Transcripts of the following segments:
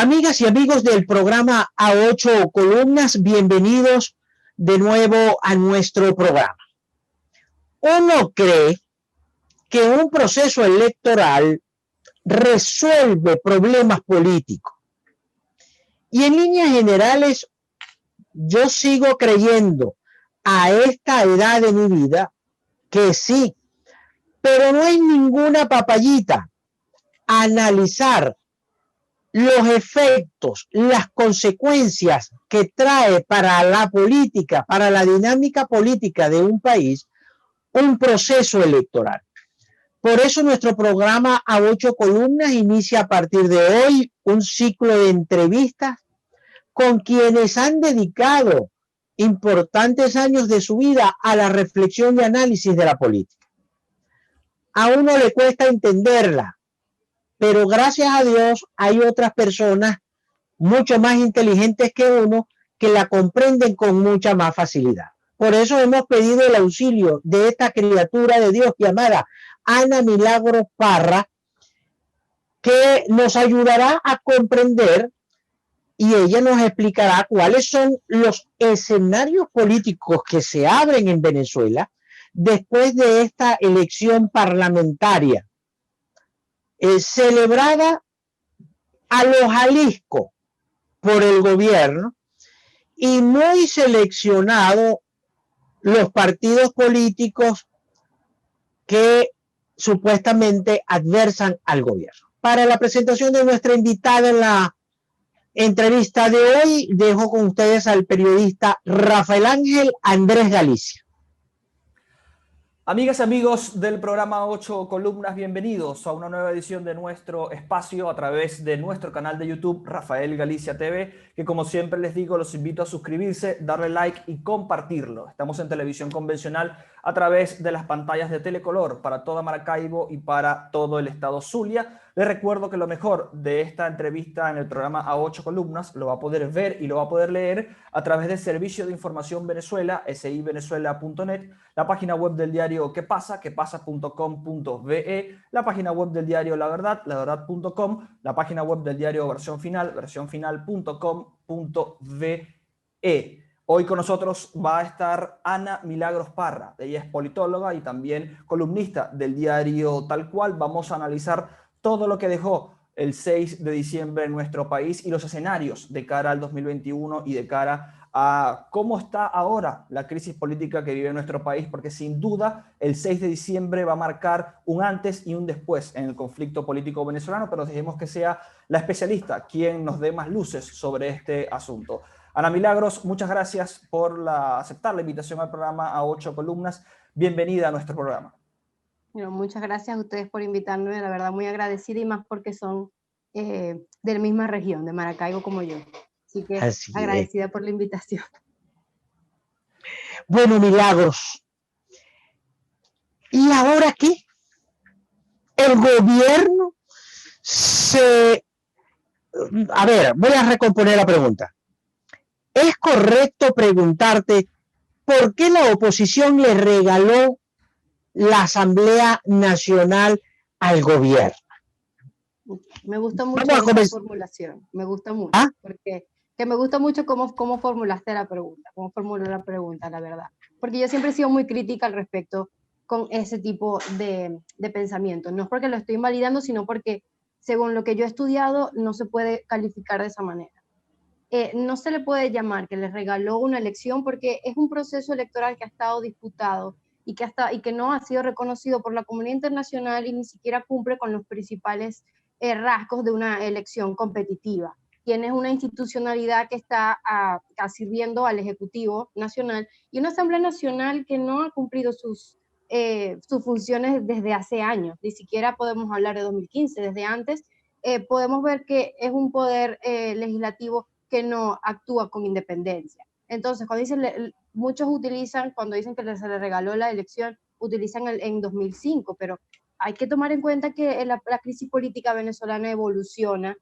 Amigas y amigos del programa A8 Columnas, bienvenidos de nuevo a nuestro programa. Uno cree que un proceso electoral resuelve problemas políticos. Y en líneas generales, yo sigo creyendo a esta edad de mi vida que sí, pero no es ninguna papayita analizar los efectos, las consecuencias que trae para la política, para la dinámica política de un país, un proceso electoral. Por eso nuestro programa A8 Columnas inicia a partir de hoy un ciclo de entrevistas con quienes han dedicado importantes años de su vida a la reflexión y análisis de la política. A uno le cuesta entenderla, pero gracias a Dios hay otras personas mucho más inteligentes que uno que la comprenden con mucha más facilidad. Por eso hemos pedido el auxilio de esta criatura de Dios llamada Ana Milagros Parra, que nos ayudará a comprender y ella nos explicará cuáles son los escenarios políticos que se abren en Venezuela después de esta elección parlamentaria celebrada a lo Jalisco por el gobierno y muy seleccionado los partidos políticos que supuestamente adversan al gobierno. Para la presentación de nuestra invitada en la entrevista de hoy, dejo con ustedes al periodista Rafael Ángel Andrés Galicia. Amigas y amigos del programa 8 Columnas, bienvenidos a una nueva edición de nuestro espacio a través de nuestro canal de YouTube Rafael Galicia TV, que como siempre les digo, los invito a suscribirse, darle like y compartirlo. Estamos en televisión convencional a través de las pantallas de Telecolor para toda Maracaibo y para todo el estado Zulia. Les recuerdo que lo mejor de esta entrevista en el programa A8 Columnas lo va a poder ver y lo va a poder leer a través del Servicio de Información Venezuela, sivenezuela.net, la página web del diario ¿Qué pasa? quepasa.com.be, la página web del diario La Verdad, laverdad.com, la página web del diario Versión Final, versionfinal.com.be. Hoy con nosotros va a estar Ana Milagros Parra. Ella es politóloga y también columnista del diario Tal Cual. Vamos a analizar todo lo que dejó el 6 de diciembre en nuestro país y los escenarios de cara al 2021 y de cara a cómo está ahora la crisis política que vive nuestro país, porque sin duda el 6 de diciembre va a marcar un antes y un después en el conflicto político venezolano, pero dejemos que sea la especialista quien nos dé más luces sobre este asunto. Ana Milagros, muchas gracias por aceptar la invitación al programa A8 Columnas. Bienvenida a nuestro programa. Bueno, muchas gracias a ustedes por invitarme, la verdad muy agradecida y más porque son de la misma región, de Maracaibo como yo. Así que agradecida por la invitación. Bueno, Milagros, ¿y ahora qué? El gobierno A ver, voy a recomponer la pregunta. ¿Es correcto preguntarte por qué la oposición le regaló la Asamblea Nacional al gobierno? Me gusta mucho esa formulación, me gusta mucho, porque me gusta mucho cómo formulaste la pregunta, cómo formuló la pregunta, la verdad. Porque yo siempre he sido muy crítica al respecto con ese tipo de pensamiento. No es porque lo estoy invalidando, sino porque según lo que yo he estudiado no se puede calificar de esa manera. No se le puede llamar que le regaló una elección porque es un proceso electoral que ha estado disputado y que no ha sido reconocido por la comunidad internacional y ni siquiera cumple con los principales rasgos de una elección competitiva. Tienes una institucionalidad que está sirviendo al Ejecutivo Nacional y una Asamblea Nacional que no ha cumplido sus funciones desde hace años. Ni siquiera podemos hablar de 2015, desde antes podemos ver que es un poder legislativo que no actúa con independencia. Entonces, muchos utilizan, cuando dicen que se le regaló la elección, utilizan en 2005, pero hay que tomar en cuenta que la crisis política venezolana evoluciona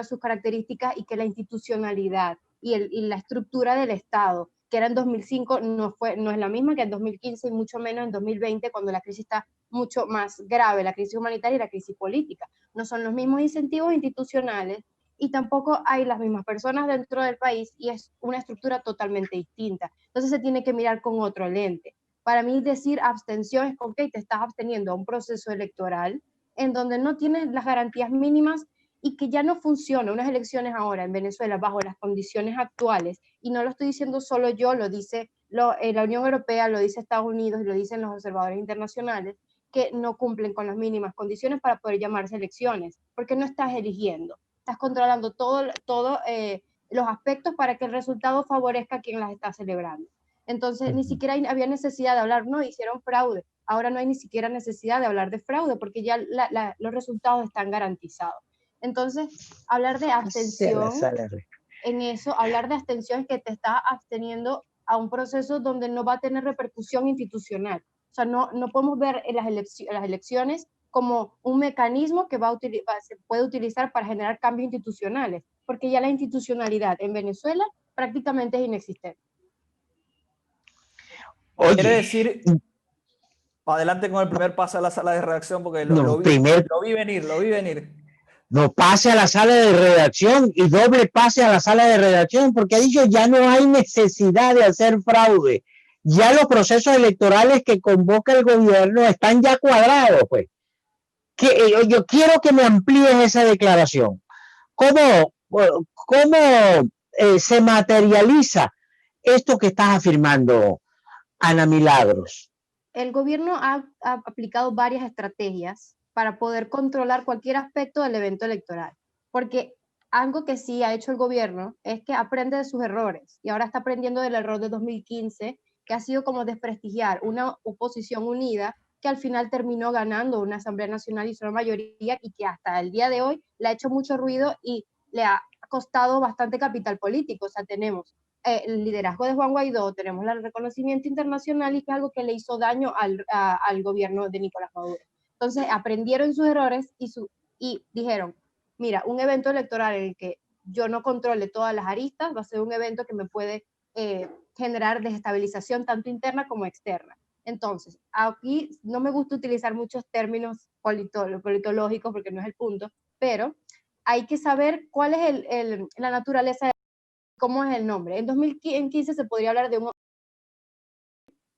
sus características y que la institucionalidad y la estructura del Estado, que era en 2005, no es la misma que en 2015 y mucho menos en 2020, cuando la crisis está mucho más grave, la crisis humanitaria y la crisis política. No son los mismos incentivos institucionales y tampoco hay las mismas personas dentro del país y es una estructura totalmente distinta. Entonces se tiene que mirar con otro lente. Para mí decir abstención es ok, te estás absteniendo a un proceso electoral en donde no tienes las garantías mínimas y que ya no funciona unas elecciones ahora en Venezuela bajo las condiciones actuales, y no lo estoy diciendo solo yo, lo dice la Unión Europea, lo dice Estados Unidos y lo dicen los observadores internacionales, que no cumplen con las mínimas condiciones para poder llamarse elecciones, porque no estás eligiendo, estás controlando todos los aspectos para que el resultado favorezca a quien las está celebrando. Entonces, ni siquiera había necesidad de hablar, no, hicieron fraude. Ahora no hay ni siquiera necesidad de hablar de fraude porque ya los resultados están garantizados. Entonces, hablar de abstención, en eso, hablar de abstención es que te estás absteniendo a un proceso donde no va a tener repercusión institucional. O sea, no podemos ver las elecciones como un mecanismo que se puede utilizar para generar cambios institucionales, porque ya la institucionalidad en Venezuela prácticamente es inexistente. Oye, quiere decir, adelante con el primer paso a la sala de redacción, porque lo vi venir. No, pase a la sala de redacción y doble pase a la sala de redacción, porque ha dicho ya no hay necesidad de hacer fraude. Ya los procesos electorales que convoca el gobierno están ya cuadrados, pues. Yo quiero que me amplíes esa declaración. ¿Cómo se materializa esto que estás afirmando, Ana Milagros? El gobierno ha aplicado varias estrategias para poder controlar cualquier aspecto del evento electoral, porque algo que sí ha hecho el gobierno es que aprende de sus errores, y ahora está aprendiendo del error de 2015, que ha sido como desprestigiar una oposición unida que al final terminó ganando una Asamblea Nacional y una mayoría, y que hasta el día de hoy le ha hecho mucho ruido y le ha costado bastante capital político. O sea, tenemos el liderazgo de Juan Guaidó, tenemos el reconocimiento internacional, y que es algo que le hizo daño al gobierno de Nicolás Maduro. Entonces aprendieron sus errores y dijeron, mira, un evento electoral en el que yo no controle todas las aristas va a ser un evento que me puede generar desestabilización tanto interna como externa. Entonces, aquí no me gusta utilizar muchos términos politológicos porque no es el punto, pero hay que saber cuál es la naturaleza de cómo es el nombre. En 2015 se podría hablar de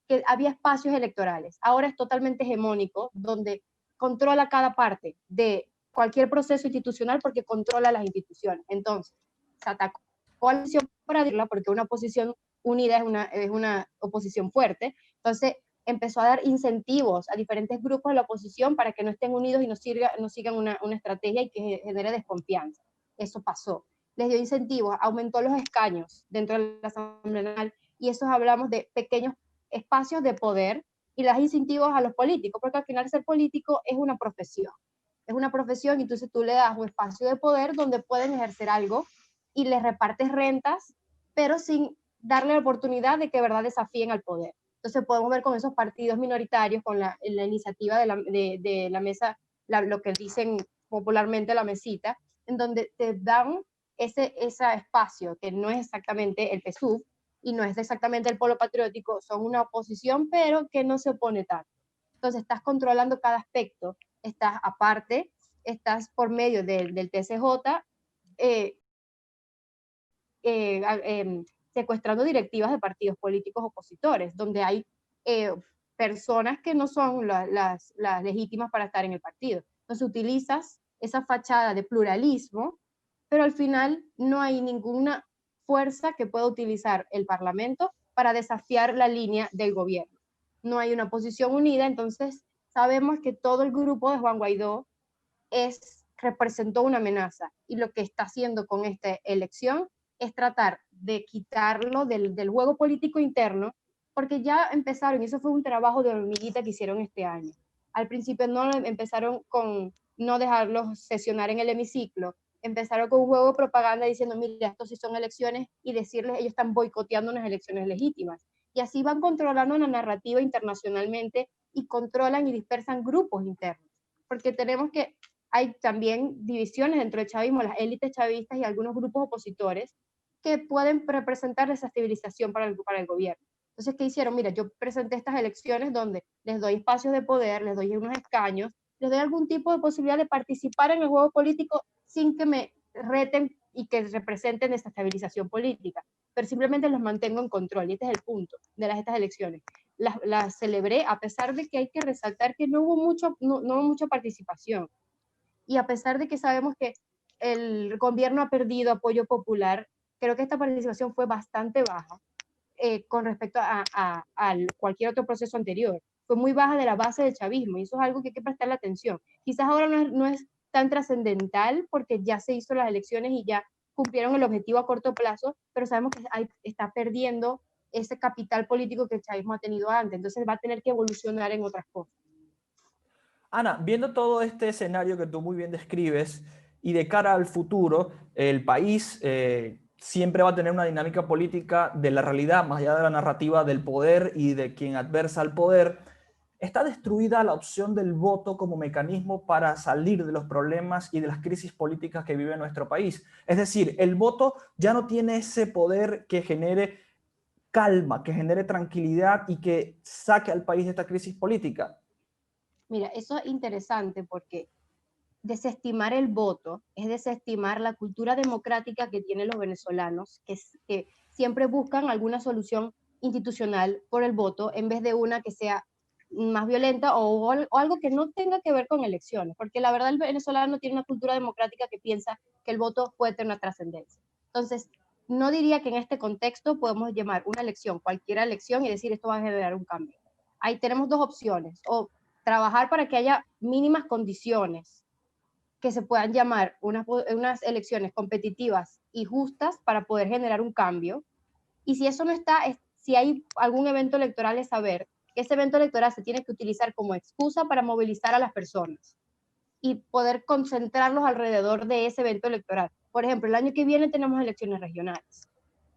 que había espacios electorales. Ahora es totalmente hegemónico, donde controla cada parte de cualquier proceso institucional porque controla las instituciones. Entonces, se atacó a la oposición para dirla porque una oposición unida es una oposición fuerte. Entonces, empezó a dar incentivos a diferentes grupos de la oposición para que no estén unidos y no sigan una estrategia y que genere desconfianza. Eso pasó. Les dio incentivos, aumentó los escaños dentro de la Asamblea Nacional, y eso hablamos de pequeños espacios de poder, y las incentivos a los políticos, porque al final ser político es una profesión, y entonces tú le das un espacio de poder donde pueden ejercer algo y les repartes rentas, pero sin darle la oportunidad de que de verdad desafíen al poder. Entonces podemos ver con esos partidos minoritarios, con la iniciativa de la mesa, lo que dicen popularmente la mesita, en donde te dan ese espacio que no es exactamente el PSUV y no es exactamente el polo patriótico, son una oposición, pero que no se opone tanto. Entonces estás controlando cada aspecto, estás aparte, estás por medio del TCJ secuestrando directivas de partidos políticos opositores, donde hay personas que no son las legítimas para estar en el partido. Entonces utilizas esa fachada de pluralismo, pero al final no hay ninguna fuerza que pueda utilizar el Parlamento para desafiar la línea del gobierno. No hay una posición unida, entonces sabemos que todo el grupo de Juan Guaidó representó una amenaza, y lo que está haciendo con esta elección es tratar de quitarlo del juego político interno, porque ya empezaron, y eso fue un trabajo de hormiguita que hicieron este año. Al principio no empezaron con no dejarlos sesionar en el hemiciclo, empezaron con un juego de propaganda diciendo, mira, estos sí son elecciones, y decirles, ellos están boicoteando unas elecciones legítimas. Y así van controlando una narrativa internacionalmente, y controlan y dispersan grupos internos. Porque tenemos que, hay también divisiones dentro del chavismo, las élites chavistas y algunos grupos opositores que pueden representar desestabilización para el gobierno. Entonces, ¿qué hicieron? Mira, yo presenté estas elecciones donde les doy espacios de poder, les doy unos escaños, les doy algún tipo de posibilidad de participar en el juego político sin que me reten y que representen desestabilización política, pero simplemente los mantengo en control, y este es el punto de estas elecciones. Las celebré a pesar de que hay que resaltar que no hubo mucha participación, y a pesar de que sabemos que el gobierno ha perdido apoyo popular, creo que esta participación fue bastante baja con respecto a cualquier otro proceso anterior. Fue muy baja de la base del chavismo, y eso es algo que hay que prestarle atención. Quizás ahora no es tan trascendental porque ya se hizo las elecciones y ya cumplieron el objetivo a corto plazo, pero sabemos que está perdiendo ese capital político que el chavismo ha tenido antes, entonces va a tener que evolucionar en otras cosas. Ana, viendo todo este escenario que tú muy bien describes y de cara al futuro, el país siempre va a tener una dinámica política de la realidad, más allá de la narrativa del poder y de quien adversa al poder. Está destruida la opción del voto como mecanismo para salir de los problemas y de las crisis políticas que vive nuestro país. Es decir, el voto ya no tiene ese poder que genere calma, que genere tranquilidad y que saque al país de esta crisis política. Mira, eso es interesante porque desestimar el voto es desestimar la cultura democrática que tienen los venezolanos, que siempre buscan alguna solución institucional por el voto en vez de una que sea más violenta o algo que no tenga que ver con elecciones, porque la verdad el venezolano tiene una cultura democrática que piensa que el voto puede tener una trascendencia. Entonces, no diría que en este contexto podemos llamar una elección, cualquier elección, y decir esto va a generar un cambio. Ahí tenemos dos opciones, o trabajar para que haya mínimas condiciones que se puedan llamar unas elecciones competitivas y justas para poder generar un cambio. Y si eso no está, si hay algún evento electoral, es saber que ese evento electoral se tiene que utilizar como excusa para movilizar a las personas y poder concentrarlos alrededor de ese evento electoral. Por ejemplo, el año que viene tenemos elecciones regionales.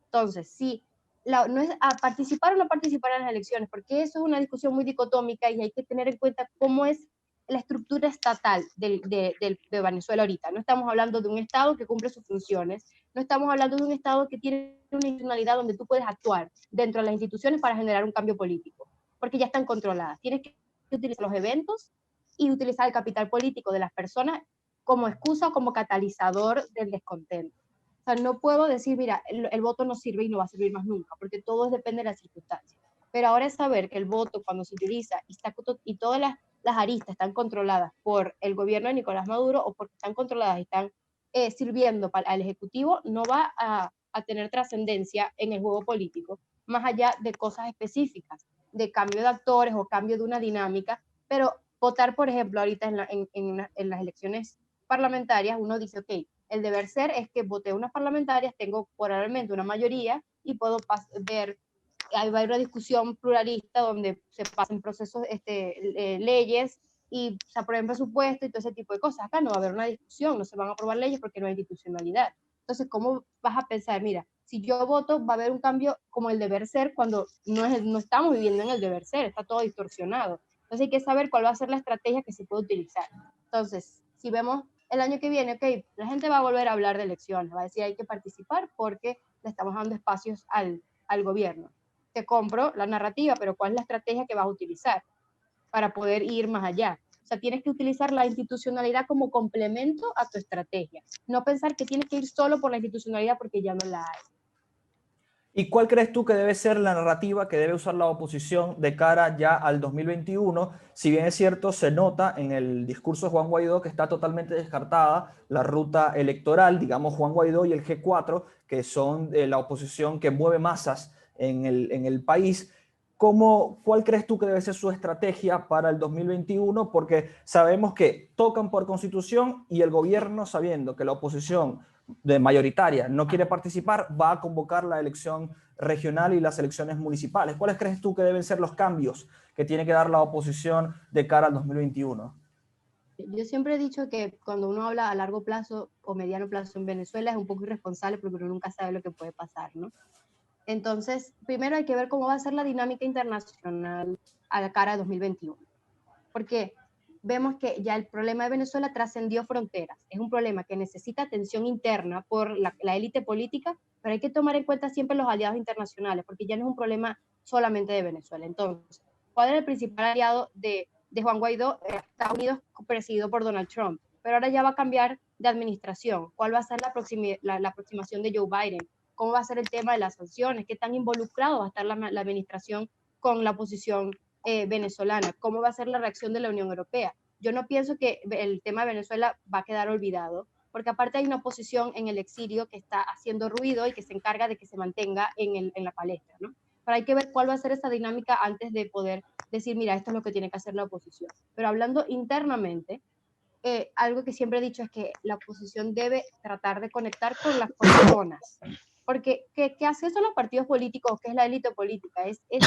Entonces, sí, no es a participar o no participar en las elecciones, porque eso es una discusión muy dicotómica y hay que tener en cuenta cómo es la estructura estatal de Venezuela ahorita. No estamos hablando de un Estado que cumple sus funciones, no estamos hablando de un Estado que tiene una institucionalidad donde tú puedes actuar dentro de las instituciones para generar un cambio político, porque ya están controladas. Tienes que utilizar los eventos y utilizar el capital político de las personas como excusa o como catalizador del descontento. O sea, no puedo decir, mira, el voto no sirve y no va a servir más nunca, porque todo depende de las circunstancias. Pero ahora es saber que el voto, cuando se utiliza y todas las aristas están controladas por el gobierno de Nicolás Maduro o porque están controladas y están sirviendo al Ejecutivo, no va a tener trascendencia en el juego político, más allá de cosas específicas, de cambio de actores o cambio de una dinámica. Pero votar, por ejemplo, ahorita en las elecciones parlamentarias, uno dice, ok, el deber ser es que voté unas parlamentarias, tengo probablemente una mayoría y puedo ver, hay una discusión pluralista donde se pasen procesos, leyes y se aprueben presupuestos y todo ese tipo de cosas. Acá no va a haber una discusión, no se van a aprobar leyes porque no hay institucionalidad. Entonces, ¿cómo vas a pensar? Mira, si yo voto, va a haber un cambio como el deber ser cuando no estamos viviendo en el deber ser, está todo distorsionado. Entonces hay que saber cuál va a ser la estrategia que se puede utilizar. Entonces, si vemos el año que viene, ok, la gente va a volver a hablar de elecciones, va a decir hay que participar porque le estamos dando espacios al gobierno. Te compro la narrativa, pero ¿cuál es la estrategia que vas a utilizar para poder ir más allá? O sea, tienes que utilizar la institucionalidad como complemento a tu estrategia. No pensar que tienes que ir solo por la institucionalidad porque ya no la hay. ¿Y cuál crees tú que debe ser la narrativa que debe usar la oposición de cara ya al 2021? Si bien es cierto, se nota en el discurso de Juan Guaidó que está totalmente descartada la ruta electoral, digamos Juan Guaidó y el G4, que son la oposición que mueve masas en el país. ¿Cuál crees tú que debe ser su estrategia para el 2021? Porque sabemos que tocan por constitución y el gobierno, sabiendo que la oposición de mayoritaria no quiere participar, va a convocar la elección regional y las elecciones municipales. ¿Cuáles crees tú que deben ser los cambios que tiene que dar la oposición de cara al 2021? Yo siempre he dicho que cuando uno habla a largo plazo o mediano plazo en Venezuela es un poco irresponsable porque uno nunca sabe lo que puede pasar, ¿no? Entonces, primero hay que ver cómo va a ser la dinámica internacional a la cara de 2021. Porque vemos que ya el problema de Venezuela trascendió fronteras. Es un problema que necesita atención interna por la élite política, pero hay que tomar en cuenta siempre los aliados internacionales, porque ya no es un problema solamente de Venezuela. Entonces, ¿cuál es el principal aliado de Juan Guaidó? Estados Unidos, presidido por Donald Trump. pero ahora ya va a cambiar de administración. ¿Cuál va a ser la aproximación de Joe Biden? ¿Cómo va a ser el tema de las sanciones? ¿Qué tan involucrado va a estar la administración con la oposición venezolana? ¿Cómo va a ser la reacción de la Unión Europea? Yo no pienso que el tema de Venezuela va a quedar olvidado, porque aparte hay una oposición en el exilio que está haciendo ruido y que se encarga de que se mantenga en la palestra, ¿no? Pero hay que ver cuál va a ser esa dinámica antes de poder decir, mira, esto es lo que tiene que hacer la oposición. Pero hablando internamente, algo que siempre he dicho es que la oposición debe tratar de conectar con las personas. Porque, ¿qué hace eso los partidos políticos? ¿Qué es la élite política? Es el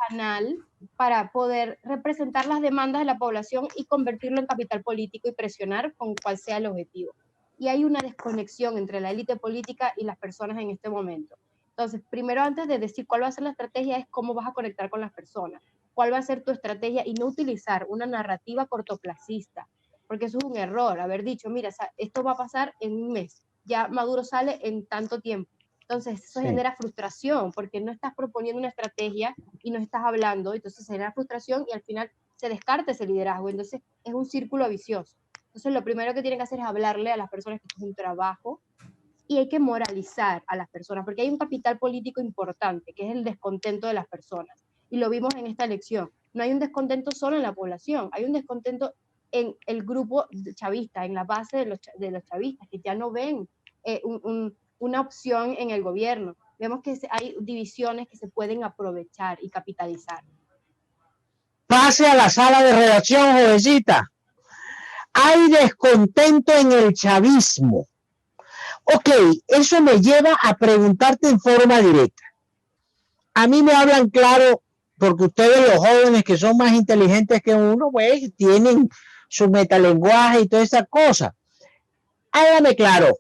canal para poder representar las demandas de la población y convertirlo en capital político y presionar con cual sea el objetivo. Y hay una desconexión entre la élite política y las personas en este momento. Entonces, primero, antes de decir cuál va a ser la estrategia, es cómo vas a conectar con las personas. ¿Cuál va a ser tu estrategia? Y no utilizar una narrativa cortoplacista, porque eso es un error, haber dicho, mira, esto va a pasar en un mes, ya Maduro sale en tanto tiempo. Entonces eso genera frustración, porque no estás proponiendo una estrategia y no estás hablando, entonces genera frustración y al final se descarta ese liderazgo, entonces es un círculo vicioso. Entonces lo primero que tienen que hacer es hablarle a las personas que esto es un trabajo y hay que moralizar a las personas, porque hay un capital político importante, que es el descontento de las personas, y lo vimos en esta elección. No hay un descontento solo en la población, hay un descontento en el grupo chavista, en la base de los chavistas, que ya no ven una opción en el gobierno. Vemos que hay divisiones que se pueden aprovechar y capitalizar. Pase a la sala de redacción, jovencita. Hay descontento en el chavismo. Ok, eso me lleva a preguntarte en forma directa. A mí me hablan claro, porque ustedes los jóvenes que son más inteligentes que uno, pues tienen su metalenguaje y toda esa cosa. Hágame claro,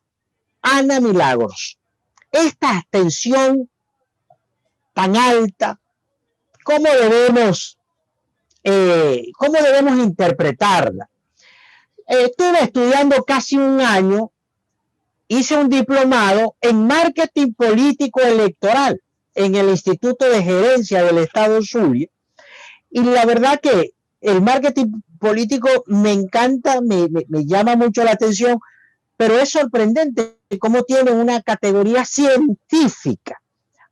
Ana Milagros, esta abstención tan alta, ¿cómo debemos interpretarla? Estuve estudiando casi un año, hice un diplomado en marketing político electoral en el Instituto de Gerencia del Estado Zulia, y la verdad que el marketing político me encanta, me llama mucho la atención, pero es sorprendente cómo tiene una categoría científica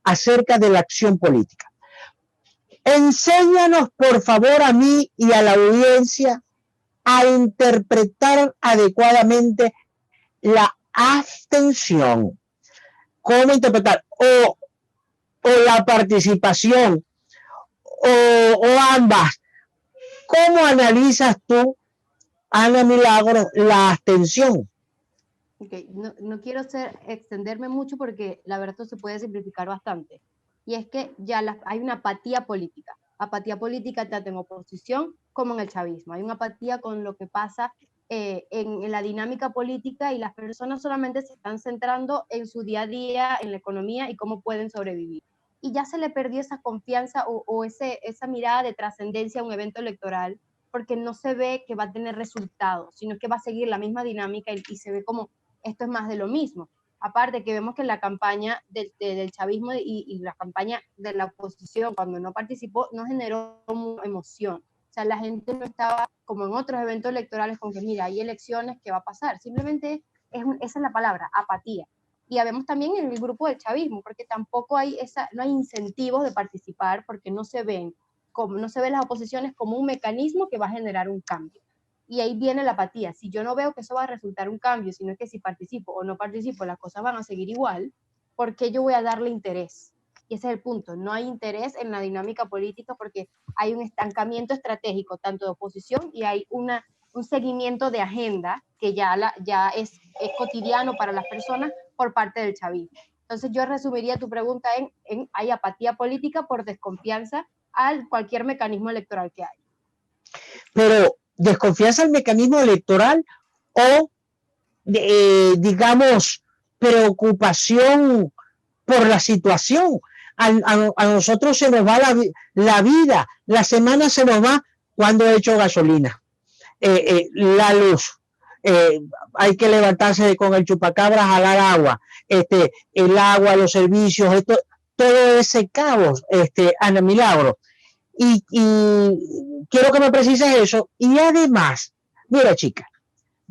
acerca de la acción política. Enséñanos, por favor, a mí y a la audiencia a interpretar adecuadamente la abstención. ¿Cómo interpretar? O la participación, o ambas. ¿Cómo analizas tú, Ana Milagros, la abstención? Okay. No quiero extenderme mucho porque la verdad esto se puede simplificar bastante. Y es que ya hay una apatía política. Apatía política tanto en oposición como en el chavismo. Hay una apatía con lo que pasa en la dinámica política y las personas solamente se están centrando en su día a día, en la economía y cómo pueden sobrevivir. Y ya se le perdió esa confianza o esa mirada de trascendencia a un evento electoral, porque no se ve que va a tener resultados, sino que va a seguir la misma dinámica y se ve como esto es más de lo mismo. Aparte que vemos que la campaña del chavismo y la campaña de la oposición, cuando no participó, no generó emoción. O sea, la gente no estaba como en otros eventos electorales con que, mira, hay elecciones, ¿qué va a pasar? Simplemente esa es la palabra, apatía. Y vemos también en el grupo del chavismo, porque tampoco no hay incentivos de participar, porque no se ven las oposiciones como un mecanismo que va a generar un cambio. Y ahí viene la apatía. Si yo no veo que eso va a resultar un cambio, sino que si participo o no participo, las cosas van a seguir igual, ¿por qué yo voy a darle interés? Y ese es el punto. No hay interés en la dinámica política porque hay un estancamiento estratégico, tanto de oposición, y hay un seguimiento de agenda que ya es cotidiano para las personas por parte del chavismo. Entonces yo resumiría tu pregunta en hay apatía política por desconfianza a cualquier mecanismo electoral que hay. Pero desconfianza al mecanismo electoral o, digamos, preocupación por la situación. A nosotros se nos va la vida, la semana se nos va cuando he hecho gasolina, la luz, hay que levantarse con el chupacabra, jalar agua, el agua, los servicios, todo ese caos, Ana Milagros. Y quiero que me precises eso. Y además, mira, chica,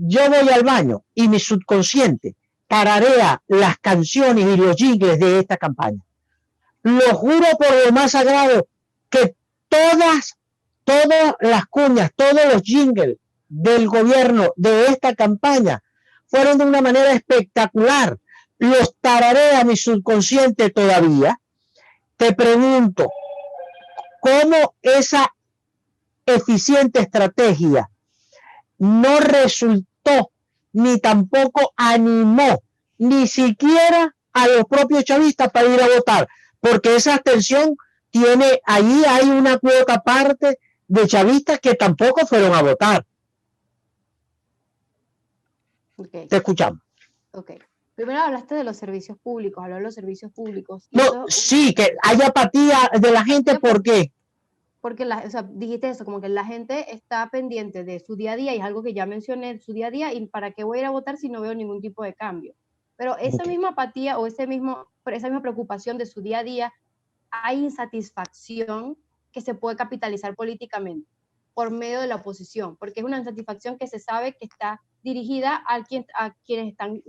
yo voy al baño y mi subconsciente tararea las canciones y los jingles de esta campaña. Lo juro por lo más sagrado que todas las cuñas, todos los jingles del gobierno de esta campaña fueron de una manera espectacular. Los tararea mi subconsciente todavía. Te pregunto, ¿cómo esa eficiente estrategia no resultó ni tampoco animó ni siquiera a los propios chavistas para ir a votar? Porque esa abstención tiene, ahí hay una cuota parte de chavistas que tampoco fueron a votar. Okay. Te escuchamos. Okay. Primero hablaste de los servicios públicos, hablar de los servicios públicos. No, eso, sí, que hay apatía de la gente, ¿por qué? Porque o sea, dijiste eso, como que la gente está pendiente de su día a día, y es algo que ya mencioné, su día a día, y ¿para qué voy a ir a votar si no veo ningún tipo de cambio? Pero esa misma apatía o esa misma preocupación de su día a día, hay insatisfacción que se puede capitalizar políticamente por medio de la oposición, porque es una insatisfacción que se sabe que está dirigida a quienes están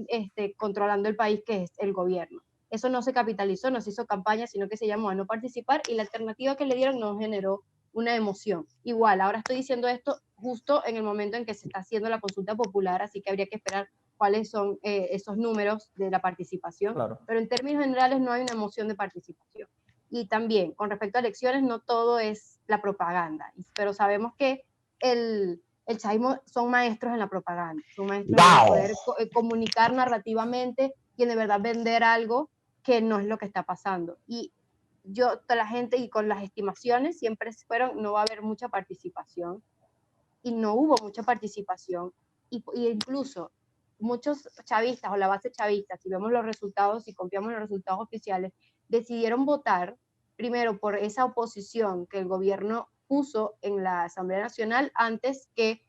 controlando el país, que es el gobierno. Eso no se capitalizó, no se hizo campaña, sino que se llamó a no participar, y la alternativa que le dieron no generó una emoción. Igual, ahora estoy diciendo esto justo en el momento en que se está haciendo la consulta popular, así que habría que esperar cuáles son esos números de la participación, claro. Pero en términos generales no hay una emoción de participación. Y también, con respecto a elecciones, no todo es la propaganda, pero sabemos que el chavismo son maestros en la propaganda, son maestros en poder comunicar narrativamente y en de verdad vender algo que no es lo que está pasando. Y toda la gente, y con las estimaciones siempre fueron, no va a haber mucha participación, y no hubo mucha participación, y incluso muchos chavistas o la base chavista, si vemos los resultados, si confiamos en los resultados oficiales, decidieron votar primero por esa oposición que el gobierno puso en la Asamblea Nacional antes que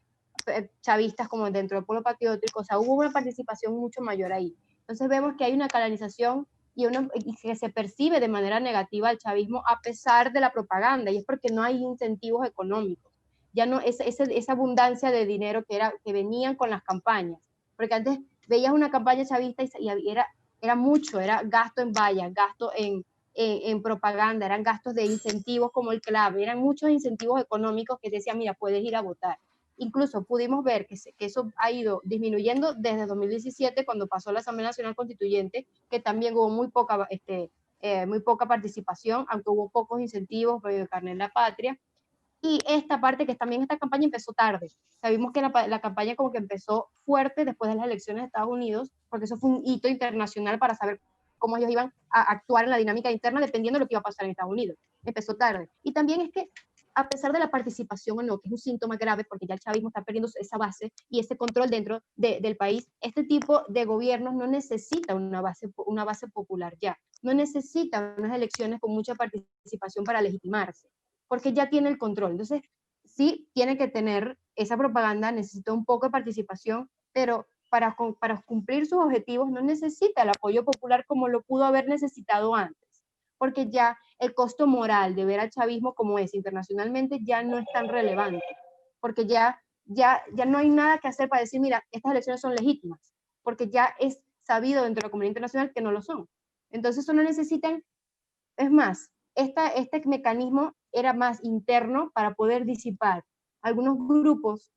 chavistas como dentro del pueblo patriótico. O sea, hubo una participación mucho mayor ahí. Entonces vemos que hay una canalización y que se percibe de manera negativa al chavismo a pesar de la propaganda, y es porque no hay incentivos económicos. Ya no esa abundancia de dinero que venían con las campañas, porque antes veías una campaña chavista y era mucho, era gasto en vallas, gasto en propaganda, eran gastos de incentivos como el clave, eran muchos incentivos económicos que decían, mira, puedes ir a votar. Incluso pudimos ver que eso ha ido disminuyendo desde 2017, cuando pasó la Asamblea Nacional Constituyente, que también hubo muy poca participación, aunque hubo pocos incentivos por el carnet de la patria. Y esta parte, que también esta campaña empezó tarde. Sabimos que la campaña como que empezó fuerte después de las elecciones de Estados Unidos, porque eso fue un hito internacional para saber cómo ellos iban a actuar en la dinámica interna dependiendo de lo que iba a pasar en Estados Unidos. Empezó tarde. Y también es que, a pesar de la participación o no, que es un síntoma grave, porque ya el chavismo está perdiendo esa base y ese control dentro del país, este tipo de gobiernos no necesita una base popular ya. No necesita unas elecciones con mucha participación para legitimarse, porque ya tiene el control. Entonces, sí tiene que tener esa propaganda, necesita un poco de participación, pero para cumplir sus objetivos no necesita el apoyo popular como lo pudo haber necesitado antes, porque ya el costo moral de ver al chavismo como es internacionalmente ya no es tan relevante, porque ya no hay nada que hacer para decir, mira, estas elecciones son legítimas, porque ya es sabido dentro de la comunidad internacional que no lo son. Entonces, eso no necesitan, es más, este mecanismo era más interno para poder disipar algunos grupos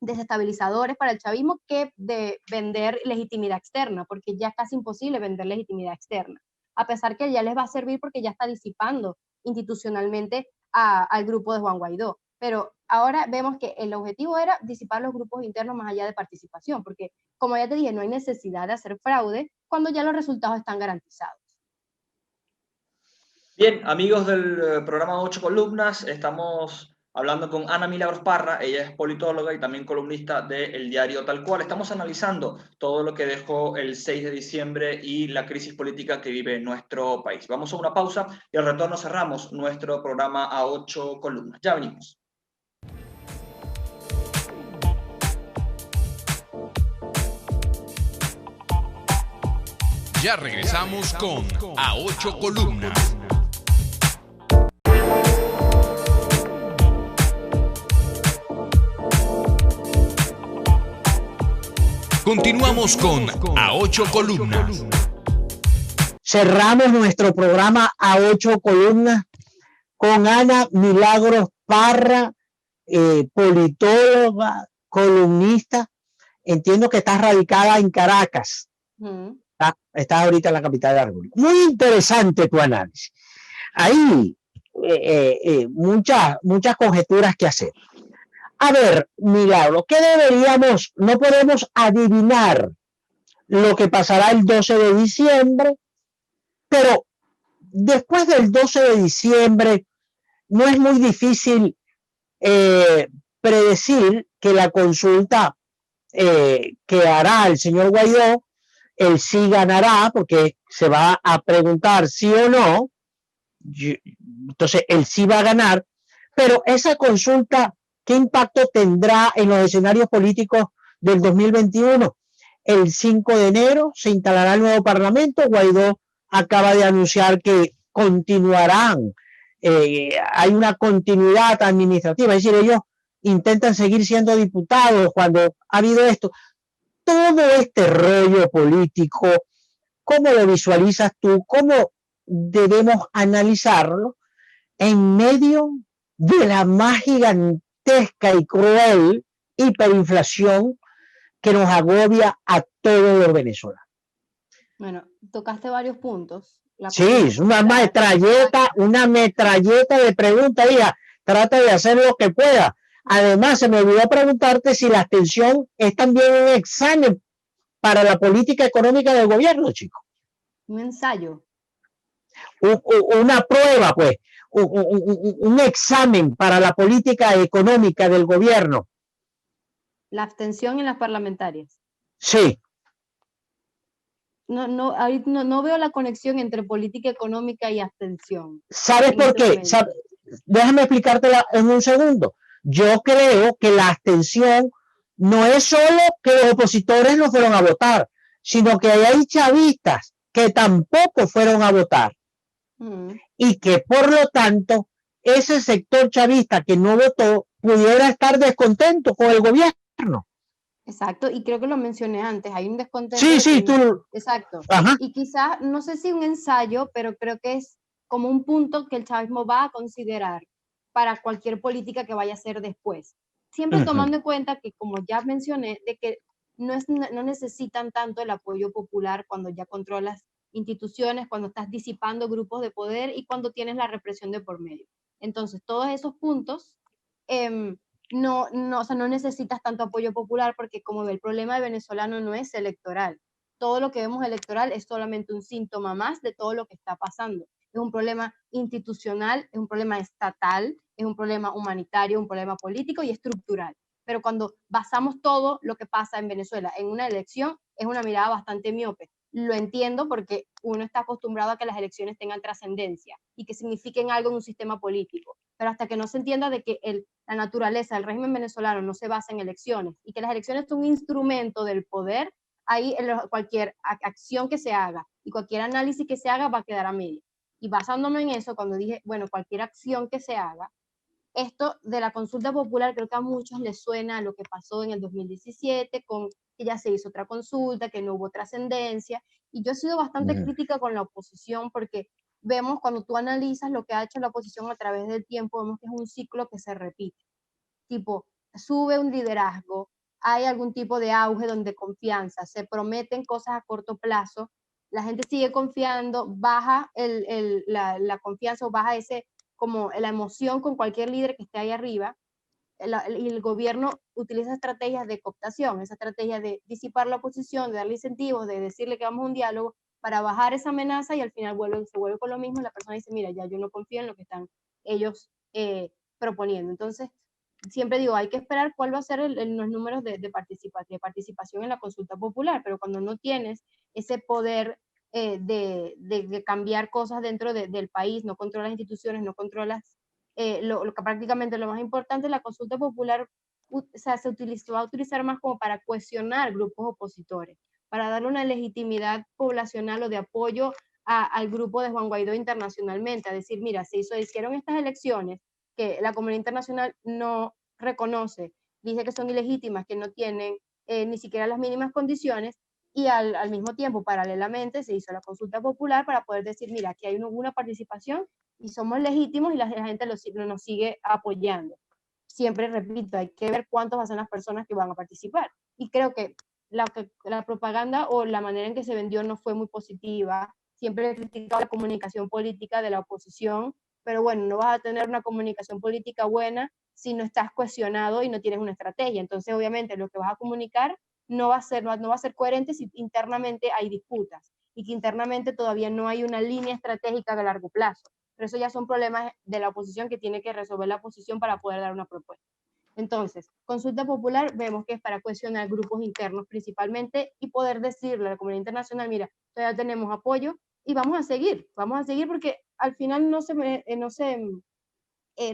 desestabilizadores para el chavismo que de vender legitimidad externa, porque ya es casi imposible vender legitimidad externa, a pesar que ya les va a servir porque ya está disipando institucionalmente al grupo de Juan Guaidó. Pero ahora vemos que el objetivo era disipar los grupos internos más allá de participación, porque como ya te dije, no hay necesidad de hacer fraude cuando ya los resultados están garantizados. Bien, amigos del programa 8 Columnas, estamos hablando con Ana Milagros Parra. Ella es politóloga y también columnista del diario Tal Cual. Estamos analizando todo lo que dejó el 6 de diciembre y la crisis política que vive nuestro país. Vamos a una pausa y al retorno cerramos nuestro programa a 8 columnas. Ya venimos. Ya regresamos con A 8 Columnas. Continuamos con A Ocho Columnas. Cerramos nuestro programa A Ocho Columnas con Ana Milagros Parra, politóloga, columnista. Entiendo que estás radicada en Caracas. Estás ahorita en la capital de la República. Muy interesante tu análisis. Hay muchas conjeturas que hacer. A ver, Milagro, ¿qué deberíamos? No podemos adivinar lo que pasará el 12 de diciembre, pero después del 12 de diciembre no es muy difícil predecir que la consulta que hará el señor Guaidó, él sí ganará, porque se va a preguntar sí o no, entonces él sí va a ganar, pero esa consulta, ¿qué impacto tendrá en los escenarios políticos del 2021? El 5 de enero se instalará el nuevo parlamento. Guaidó acaba de anunciar que continuarán, hay una continuidad administrativa, es decir, ellos intentan seguir siendo diputados cuando ha habido esto. Todo este rollo político, ¿cómo lo visualizas tú? ¿Cómo debemos analizarlo en medio de la más gigantesca y cruel hiperinflación que nos agobia a todos los venezolanos? Bueno, tocaste varios puntos. Sí, es una metralleta de preguntas, hija. Trata de hacer lo que pueda. Además, se me olvidó preguntarte si la abstención es también un examen para la política económica del gobierno, chico. Un ensayo. Una prueba, pues. Un examen para la política económica del gobierno. La abstención en las parlamentarias. Sí. No veo la conexión entre política económica y abstención. ¿Sabes por qué? Déjame explicártela en un segundo. Yo creo que la abstención no es solo que los opositores no fueron a votar, sino que hay chavistas que tampoco fueron a votar. Y que por lo tanto ese sector chavista que no votó pudiera estar descontento con el gobierno. Exacto, y creo que lo mencioné antes, hay un descontento. Sí, tú. Exacto. Ajá. Y quizás, no sé si un ensayo, pero creo que es como un punto que el chavismo va a considerar para cualquier política que vaya a hacer después. Siempre tomando en cuenta que, como ya mencioné, de que no necesitan tanto el apoyo popular cuando ya controlas instituciones, cuando estás disipando grupos de poder y cuando tienes la represión de por medio. Entonces, todos esos puntos... no necesitas tanto apoyo popular porque como el problema de venezolano no es electoral. Todo lo que vemos electoral es solamente un síntoma más de todo lo que está pasando. Es un problema institucional, es un problema estatal, es un problema humanitario, un problema político y estructural. Pero cuando basamos todo lo que pasa en Venezuela en una elección, es una mirada bastante miope. Lo entiendo porque uno está acostumbrado a que las elecciones tengan trascendencia y que signifiquen algo en un sistema político. Pero hasta que no se entienda de que la naturaleza del régimen venezolano no se basa en elecciones y que las elecciones son un instrumento del poder, ahí cualquier acción que se haga y cualquier análisis que se haga va a quedar a medio. Y basándome en eso, cuando dije, bueno, cualquier acción que se haga, esto de la consulta popular creo que a muchos les suena a lo que pasó en el 2017, con que ya se hizo otra consulta, que no hubo trascendencia, y yo he sido bastante crítica con la oposición porque vemos cuando tú analizas lo que ha hecho la oposición a través del tiempo, vemos que es un ciclo que se repite. Tipo, sube un liderazgo, hay algún tipo de auge donde confianza, se prometen cosas a corto plazo, la gente sigue confiando, baja la confianza o baja como la emoción con cualquier líder que esté ahí arriba, y el gobierno utiliza estrategias de cooptación, esa estrategia de disipar la oposición, de darle incentivos, de decirle que vamos a un diálogo para bajar esa amenaza y al final se vuelve con lo mismo y la persona dice, mira, ya yo no confío en lo que están ellos proponiendo. Entonces, siempre digo, hay que esperar cuál va a ser los números de participación en la consulta popular, pero cuando no tienes ese poder de cambiar cosas dentro del país, no controlas instituciones, no controlas prácticamente lo más importante, la consulta popular se va a utilizar más como para cohesionar grupos opositores, para darle una legitimidad poblacional o de apoyo al grupo de Juan Guaidó internacionalmente, a decir, mira, se hicieron estas elecciones que la comunidad internacional no reconoce, dice que son ilegítimas, que no tienen ni siquiera las mínimas condiciones, y al mismo tiempo, paralelamente, se hizo la consulta popular para poder decir, mira, aquí hay una participación y somos legítimos y la gente nos sigue apoyando. Siempre repito, hay que ver cuántas van a ser las personas que van a participar. Y creo que la propaganda o la manera en que se vendió no fue muy positiva. Siempre he criticado la comunicación política de la oposición, pero bueno, no vas a tener una comunicación política buena si no estás cohesionado y no tienes una estrategia. Entonces, obviamente, lo que vas a comunicar no va a ser coherente si internamente hay disputas y que internamente todavía no hay una línea estratégica de largo plazo. Pero eso ya son problemas de la oposición que tiene que resolver la oposición para poder dar una propuesta. Entonces, consulta popular vemos que es para cohesionar grupos internos principalmente y poder decirle a la comunidad internacional, mira, todavía tenemos apoyo y vamos a seguir porque al final no se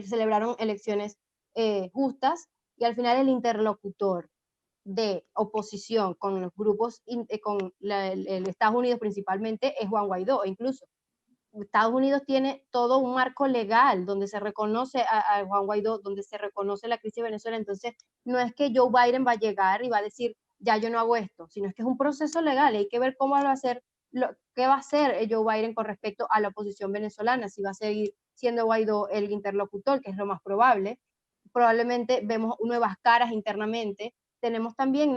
celebraron elecciones justas y al final el interlocutor de oposición con los grupos, con el Estados Unidos principalmente, es Juan Guaidó. E incluso Estados Unidos tiene todo un marco legal donde se reconoce a Juan Guaidó, donde se reconoce la crisis de Venezuela. Entonces, no es que Joe Biden va a llegar y va a decir, ya yo no hago esto, sino es que es un proceso legal y hay que ver cómo va a hacer, qué va a hacer Joe Biden con respecto a la oposición venezolana, si va a seguir siendo Guaidó el interlocutor, que es lo más probable. Probablemente vemos nuevas caras internamente. Tenemos también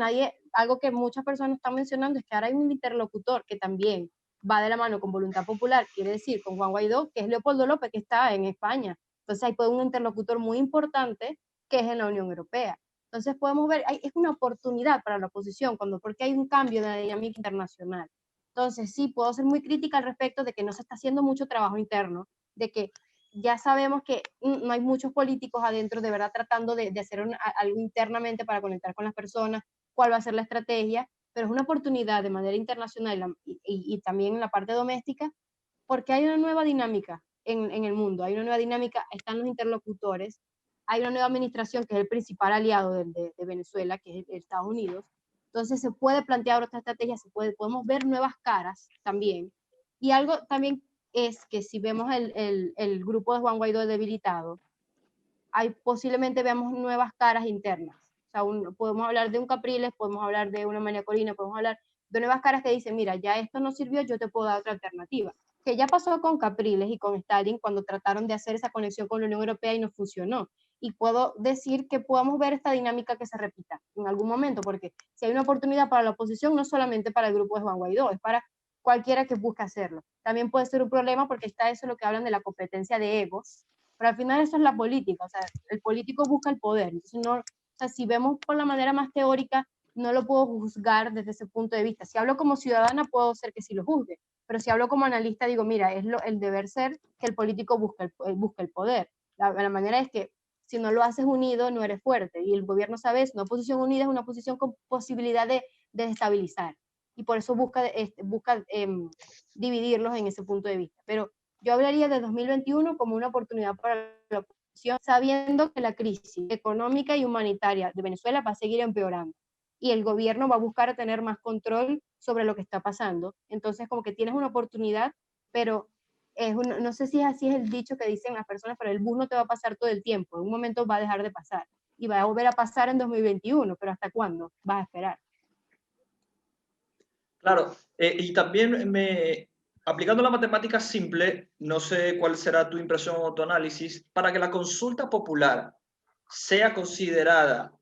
algo que muchas personas están mencionando, es que ahora hay un interlocutor que también va de la mano con Voluntad Popular, quiere decir con Juan Guaidó, que es Leopoldo López, que está en España. Entonces hay un interlocutor muy importante que es en la Unión Europea. Entonces podemos ver, es una oportunidad para la oposición, porque hay un cambio de la dinámica internacional. Entonces sí, puedo ser muy crítica al respecto de que no se está haciendo mucho trabajo interno, de que ya sabemos que no hay muchos políticos adentro de verdad tratando de hacer algo internamente para conectar con las personas, cuál va a ser la estrategia, pero es una oportunidad de manera internacional y también en la parte doméstica, porque hay una nueva dinámica en el mundo, hay una nueva dinámica, están los interlocutores, hay una nueva administración que es el principal aliado de Venezuela, que es Estados Unidos. Entonces se puede plantear otra estrategia, podemos ver nuevas caras también. Y algo también es que si vemos el grupo de Juan Guaidó debilitado, posiblemente veamos nuevas caras internas. O sea, podemos hablar de un Capriles, podemos hablar de una María Corina, podemos hablar de nuevas caras que dicen, mira, ya esto no sirvió, yo te puedo dar otra alternativa. Que ya pasó con Capriles y con Stalin cuando trataron de hacer esa conexión con la Unión Europea y no funcionó. Y puedo decir que podamos ver esta dinámica que se repita en algún momento, porque si hay una oportunidad para la oposición, no solamente para el grupo de Juan Guaidó, es para cualquiera que busque hacerlo. También puede ser un problema porque está eso lo que hablan de la competencia de egos, pero al final eso es la política, o sea, el político busca el poder. Entonces no, o sea, si vemos por la manera más teórica, no lo puedo juzgar desde ese punto de vista. Si hablo como ciudadana, puedo ser que sí lo juzgue, pero si hablo como analista, digo, mira, el deber ser que el político busque el poder. La manera es que si no lo haces unido, no eres fuerte, y el gobierno sabe eso, una oposición unida es una oposición con posibilidad de desestabilizar, y por eso busca dividirlos en ese punto de vista. Pero yo hablaría de 2021 como una oportunidad para la oposición, sabiendo que la crisis económica y humanitaria de Venezuela va a seguir empeorando y el gobierno va a buscar tener más control sobre lo que está pasando. Entonces, como que tienes una oportunidad, pero no sé si así es el dicho que dicen las personas, pero el bus no te va a pasar todo el tiempo, en un momento va a dejar de pasar y va a volver a pasar en 2021, pero ¿hasta cuándo vas a esperar? Claro, y también aplicando la matemática simple, no sé cuál será tu impresión o tu análisis, para que la consulta popular sea considerada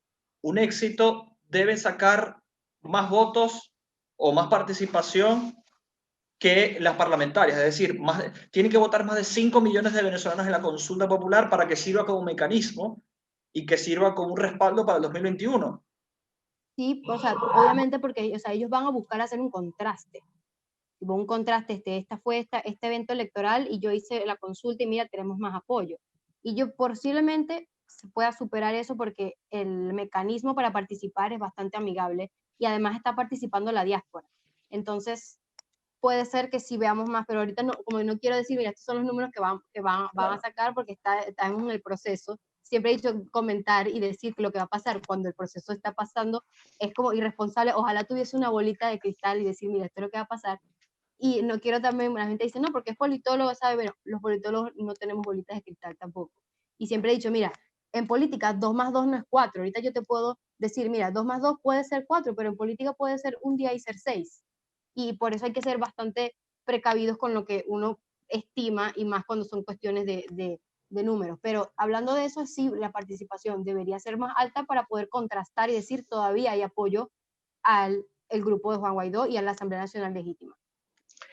un éxito, deben sacar más votos o más participación que las parlamentarias, es decir, tienen que votar más de 5 millones de venezolanos en la consulta popular para que sirva como mecanismo y que sirva como un respaldo para el 2021. Sí, o sea, obviamente porque o sea, ellos van a buscar hacer un contraste. Tipo, un contraste, este evento electoral y yo hice la consulta y mira, tenemos más apoyo. Y yo posiblemente se pueda superar eso porque el mecanismo para participar es bastante amigable y además está participando la diáspora. Entonces, puede ser que sí veamos más, pero ahorita no, como no quiero decir, mira, estos son los números que van a sacar porque estamos en el proceso. Siempre he dicho comentar y decir que lo que va a pasar cuando el proceso está pasando es como irresponsable. Ojalá tuviese una bolita de cristal y decir, mira, esto es lo que va a pasar. Y no quiero también, la gente dice, no, porque es politólogo, ¿sabe? Bueno, los politólogos no tenemos bolitas de cristal tampoco. Y siempre he dicho, mira, en política 2 más 2 no es 4. Ahorita yo te puedo decir, mira, 2 más 2 puede ser 4, pero en política puede ser un día y ser 6. Y por eso hay que ser bastante precavidos con lo que uno estima, y más cuando son cuestiones de números. Pero hablando de eso, sí, la participación debería ser más alta para poder contrastar y decir todavía hay apoyo al el grupo de Juan Guaidó y a la Asamblea Nacional Legítima.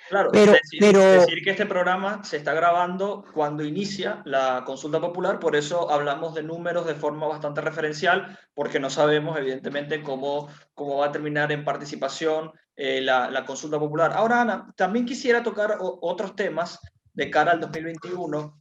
Claro, Pero decir que este programa se está grabando cuando inicia la consulta popular, por eso hablamos de números de forma bastante referencial, porque no sabemos evidentemente cómo va a terminar en participación la consulta popular. Ahora, Ana, también quisiera tocar otros temas de cara al 2021.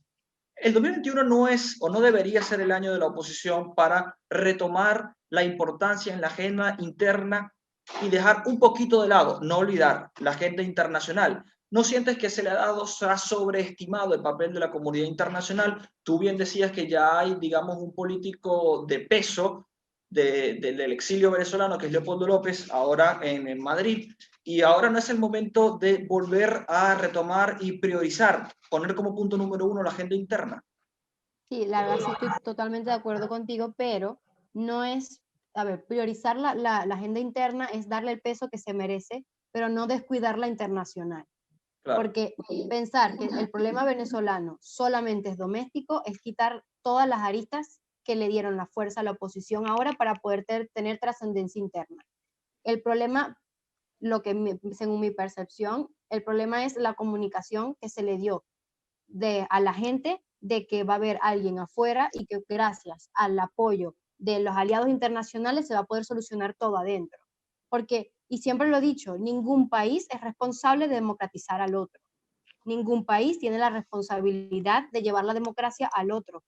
El 2021 no es o no debería ser el año de la oposición para retomar la importancia en la agenda interna y dejar un poquito de lado, no olvidar la agenda internacional. ¿No sientes que se le ha dado, se ha sobreestimado el papel de la comunidad internacional? Tú bien decías que ya hay, digamos, un político de peso del exilio venezolano, que es Leopoldo López, ahora en Madrid, y ahora no es el momento de volver a retomar y priorizar, poner como punto número uno la agenda interna. Sí, la verdad sí estoy totalmente de acuerdo contigo, pero no es, a ver, priorizar la agenda interna es darle el peso que se merece, pero no descuidar la internacional. Claro. Porque pensar que el problema venezolano solamente es doméstico es quitar todas las aristas que le dieron la fuerza a la oposición ahora para poder tener trascendencia interna. El problema, según mi percepción, el problema es la comunicación que se le dio a la gente de que va a haber alguien afuera y que gracias al apoyo de los aliados internacionales se va a poder solucionar todo adentro. Porque, y siempre lo he dicho, ningún país es responsable de democratizar al otro. Ningún país tiene la responsabilidad de llevar la democracia al otro.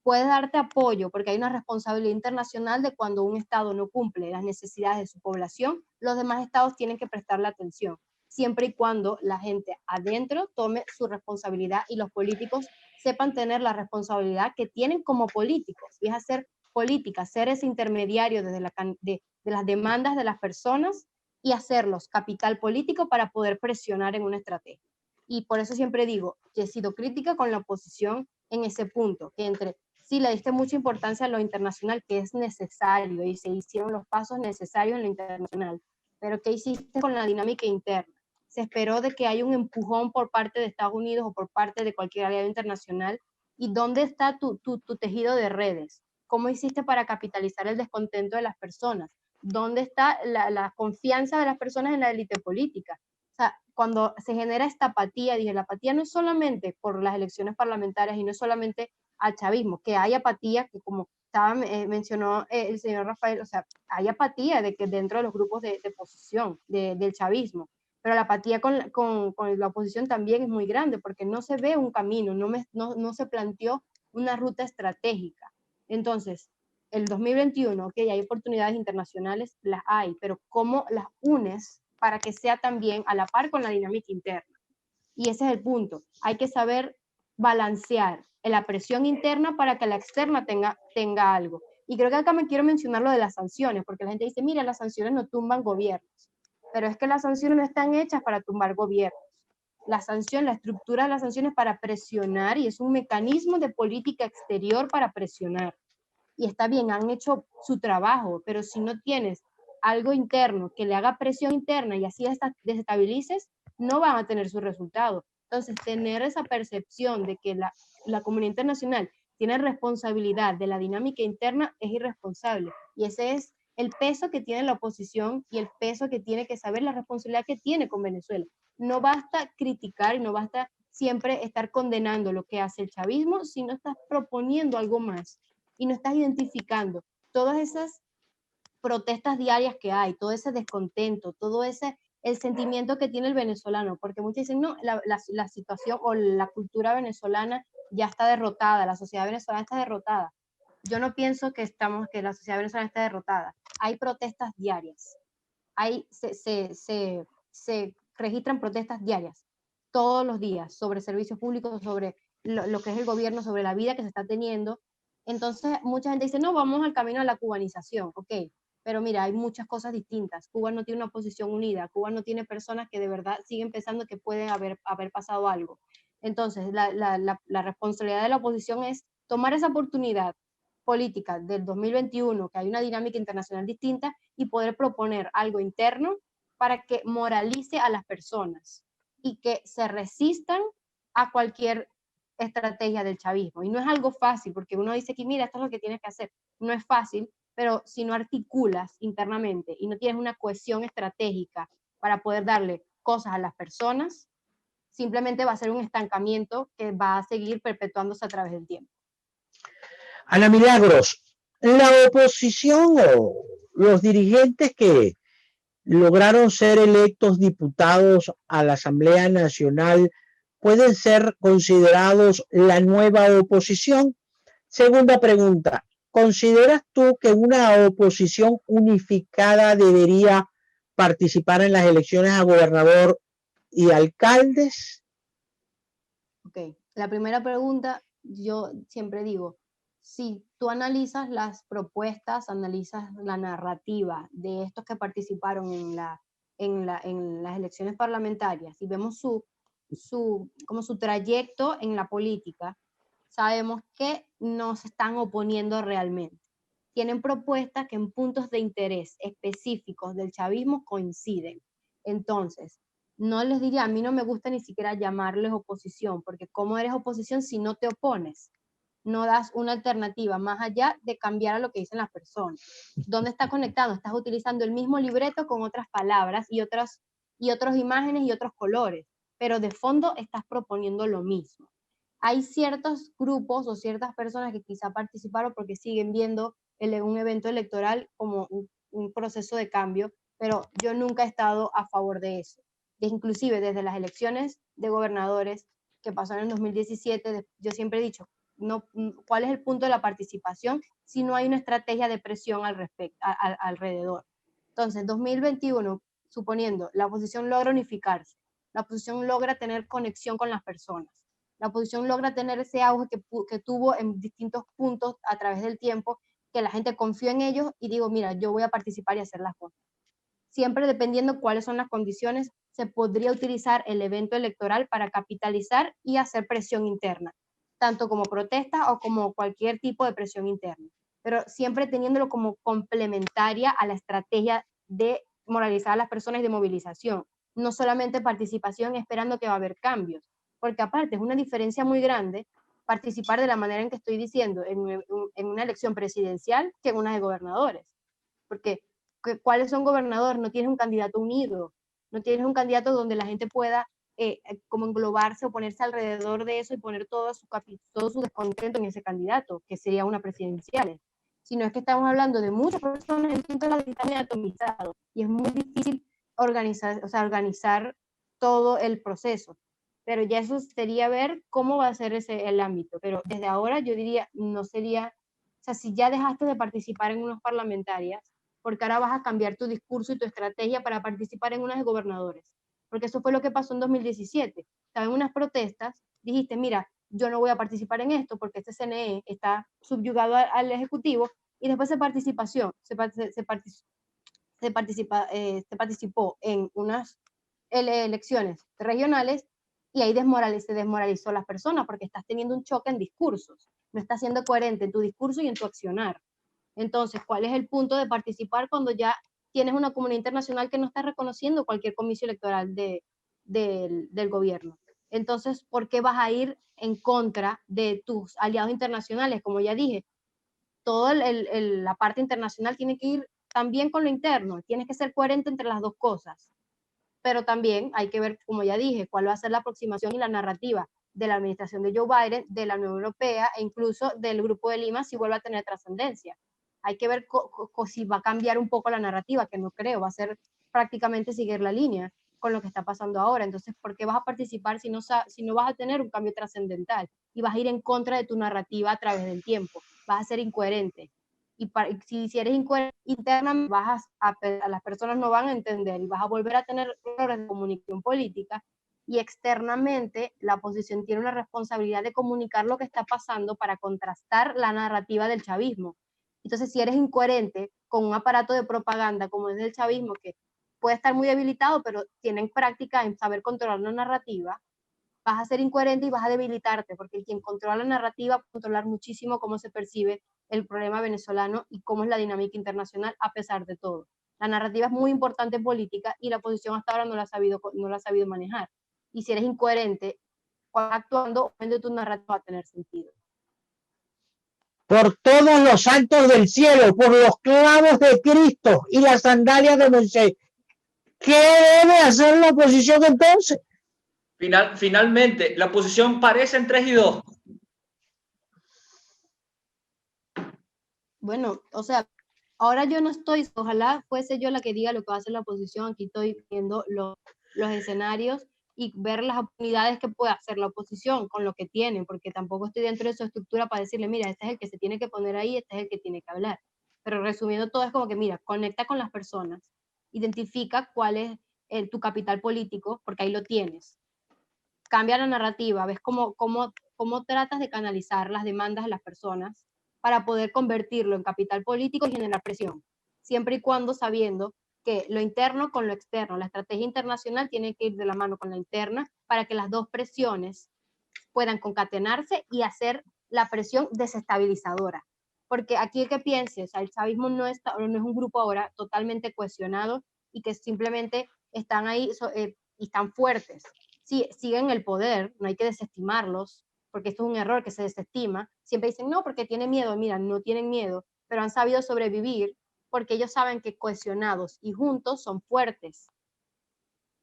Puede darte apoyo porque hay una responsabilidad internacional de cuando un Estado no cumple las necesidades de su población, los demás Estados tienen que prestarle atención, siempre y cuando la gente adentro tome su responsabilidad y los políticos sepan tener la responsabilidad que tienen como políticos, y es hacer política, ser ese intermediario desde de las demandas de las personas y hacerlos capital político para poder presionar en una estrategia. Y por eso siempre digo que he sido crítica con la oposición en ese punto, que entre sí le diste mucha importancia a lo internacional, que es necesario, y se hicieron los pasos necesarios en lo internacional, pero ¿qué hiciste con la dinámica interna? Se esperó de que haya un empujón por parte de Estados Unidos o por parte de cualquier aliado internacional, y ¿dónde está tu tejido de redes? ¿Cómo hiciste para capitalizar el descontento de las personas? ¿Dónde está la confianza de las personas en la élite política? O sea, cuando se genera esta apatía, dije, la apatía no es solamente por las elecciones parlamentarias y no es solamente al chavismo, que hay apatía, que como mencionó el señor Rafael, o sea, hay apatía de que dentro de los grupos de oposición del chavismo, pero la apatía con la oposición también es muy grande, porque no se ve un camino, no se planteó una ruta estratégica. Entonces, el 2021, ok, hay oportunidades internacionales, las hay, pero ¿cómo las unes para que sea también a la par con la dinámica interna? Y ese es el punto. Hay que saber balancear la presión interna para que la externa tenga algo. Y creo que acá me quiero mencionar lo de las sanciones, porque la gente dice, mira, las sanciones no tumban gobiernos, pero es que las sanciones no están hechas para tumbar gobiernos. La estructura de las sanciones para presionar, y es un mecanismo de política exterior para presionar. Y está bien, han hecho su trabajo, pero si no tienes algo interno que le haga presión interna y así desestabilices, no van a tener su resultado. Entonces, tener esa percepción de que la comunidad internacional tiene responsabilidad de la dinámica interna es irresponsable. Y ese es el peso que tiene la oposición y el peso que tiene que saber, la responsabilidad que tiene con Venezuela. No basta criticar y no basta siempre estar condenando lo que hace el chavismo, sino estás proponiendo algo más y no estás identificando todas esas protestas diarias que hay, todo ese descontento, todo ese el sentimiento que tiene el venezolano, porque muchos dicen, no, la situación o la cultura venezolana ya está derrotada, la sociedad venezolana está derrotada. Yo no pienso que la sociedad venezolana está derrotada. Hay protestas diarias, se registran protestas diarias, todos los días, sobre servicios públicos, sobre lo que es el gobierno, sobre la vida que se está teniendo. Entonces, mucha gente dice, no, vamos al camino a la cubanización, ok, pero mira, hay muchas cosas distintas. Cuba no tiene una oposición unida, Cuba no tiene personas que de verdad siguen pensando que pueden haber pasado algo. Entonces, la responsabilidad de la oposición es tomar esa oportunidad política del 2021, que hay una dinámica internacional distinta, y poder proponer algo interno para que moralice a las personas y que se resistan a cualquier estrategia del chavismo. Y no es algo fácil, porque uno dice que mira, esto es lo que tienes que hacer. No es fácil, pero si no articulas internamente y no tienes una cohesión estratégica para poder darle cosas a las personas, simplemente va a ser un estancamiento que va a seguir perpetuándose a través del tiempo. Ana Milagros, la oposición o los dirigentes que lograron ser electos diputados a la Asamblea Nacional pueden ser considerados la nueva oposición. Segunda pregunta, ¿consideras tú que una oposición unificada debería participar en las elecciones a gobernador y alcaldes? Ok, la primera pregunta, yo siempre digo, si tú analizas las propuestas, analizas la narrativa de estos que participaron en las elecciones parlamentarias y vemos como su trayecto en la política, sabemos que no se están oponiendo realmente. Tienen propuestas que en puntos de interés específicos del chavismo coinciden. Entonces, no les diría, a mí no me gusta ni siquiera llamarles oposición, porque ¿cómo eres oposición si no te opones? No das una alternativa más allá de cambiar a lo que dicen las personas. ¿Dónde está conectado? Estás utilizando el mismo libreto con otras palabras y otras imágenes y otros colores, pero de fondo estás proponiendo lo mismo. Hay ciertos grupos o ciertas personas que quizá participaron porque siguen viendo un evento electoral como un proceso de cambio, pero yo nunca he estado a favor de eso. Inclusive desde las elecciones de gobernadores que pasaron en 2017, yo siempre he dicho, no, ¿cuál es el punto de la participación si no hay una estrategia de presión alrededor? Entonces, 2021, suponiendo, la oposición logra unificarse, la oposición logra tener conexión con las personas, la oposición logra tener ese auge que tuvo en distintos puntos a través del tiempo, que la gente confió en ellos y digo, mira, yo voy a participar y hacer las cosas. Siempre dependiendo cuáles son las condiciones, se podría utilizar el evento electoral para capitalizar y hacer presión interna, tanto como protesta o como cualquier tipo de presión interna, pero siempre teniéndolo como complementaria a la estrategia de moralizar a las personas y de movilización, no solamente participación esperando que va a haber cambios, porque aparte es una diferencia muy grande participar de la manera en que estoy diciendo en una elección presidencial que en una de gobernadores, porque ¿cuáles son gobernadores? No tienes un candidato unido, no tienes un candidato donde la gente pueda como englobarse o ponerse alrededor de eso y poner todo su descontento en ese candidato, que sería una presidencial. Sino es que estamos hablando de muchas personas en toda la distancia atomizado y es muy difícil organizar todo el proceso. Pero ya eso sería ver cómo va a ser el ámbito. Pero desde ahora yo diría, no sería, o sea, si ya dejaste de participar en unas parlamentarias, porque ahora vas a cambiar tu discurso y tu estrategia para participar en unas de gobernadores. Porque eso fue lo que pasó en 2017. Estaba en unas protestas, dijiste, mira, yo no voy a participar en esto porque este CNE está subyugado al Ejecutivo, y después se participó en unas elecciones regionales y ahí se desmoralizó a las personas porque estás teniendo un choque en discursos, no estás siendo coherente en tu discurso y en tu accionar. Entonces, ¿cuál es el punto de participar cuando ya tienes una comunidad internacional que no está reconociendo cualquier comicio electoral del gobierno? Entonces, ¿por qué vas a ir en contra de tus aliados internacionales? Como ya dije, toda la parte internacional tiene que ir también con lo interno, tienes que ser coherente entre las dos cosas. Pero también hay que ver, como ya dije, cuál va a ser la aproximación y la narrativa de la administración de Joe Biden, de la Unión Europea e incluso del Grupo de Lima si vuelve a tener trascendencia. Hay que ver si va a cambiar un poco la narrativa, que no creo, va a ser prácticamente seguir la línea con lo que está pasando ahora. Entonces, ¿por qué vas a participar si no vas a tener un cambio trascendental y vas a ir en contra de tu narrativa a través del tiempo? Vas a ser incoherente. Y si eres incoherente internamente, las personas no van a entender y vas a volver a tener errores de comunicación política, y externamente la oposición tiene una responsabilidad de comunicar lo que está pasando para contrastar la narrativa del chavismo. Entonces, si eres incoherente con un aparato de propaganda como es el chavismo, que puede estar muy debilitado, pero tienen práctica en saber controlar una narrativa, vas a ser incoherente y vas a debilitarte, porque quien controla la narrativa va a controlar muchísimo cómo se percibe el problema venezolano y cómo es la dinámica internacional a pesar de todo. La narrativa es muy importante en política y la oposición hasta ahora no la ha sabido manejar. Y si eres incoherente, cuando actuando, obviamente tu narrativa va a tener sentido. Por todos los santos del cielo, por los clavos de Cristo y las sandalias de Moisés, ¿qué debe hacer la oposición entonces? Finalmente, la oposición parece en 3 y 2. Bueno, o sea, ahora yo no estoy, ojalá fuese yo la que diga lo que va a hacer la oposición, aquí estoy viendo los escenarios y ver las oportunidades que puede hacer la oposición con lo que tienen, porque tampoco estoy dentro de su estructura para decirle, mira, este es el que se tiene que poner ahí, este es el que tiene que hablar. Pero resumiendo todo es como que, mira, conecta con las personas, identifica cuál es tu capital político, porque ahí lo tienes. Cambia la narrativa, ves cómo tratas de canalizar las demandas de las personas para poder convertirlo en capital político y generar presión, siempre y cuando sabiendo que lo interno con lo externo, la estrategia internacional tiene que ir de la mano con la interna para que las dos presiones puedan concatenarse y hacer la presión desestabilizadora. Porque aquí el que piense, o sea, el chavismo no es un grupo ahora totalmente cohesionado y que simplemente están ahí y están fuertes. Sí, siguen el poder, no hay que desestimarlos, porque esto es un error que se desestima. Siempre dicen, no, porque tienen miedo. Mira, no tienen miedo, pero han sabido sobrevivir porque ellos saben que cohesionados y juntos son fuertes.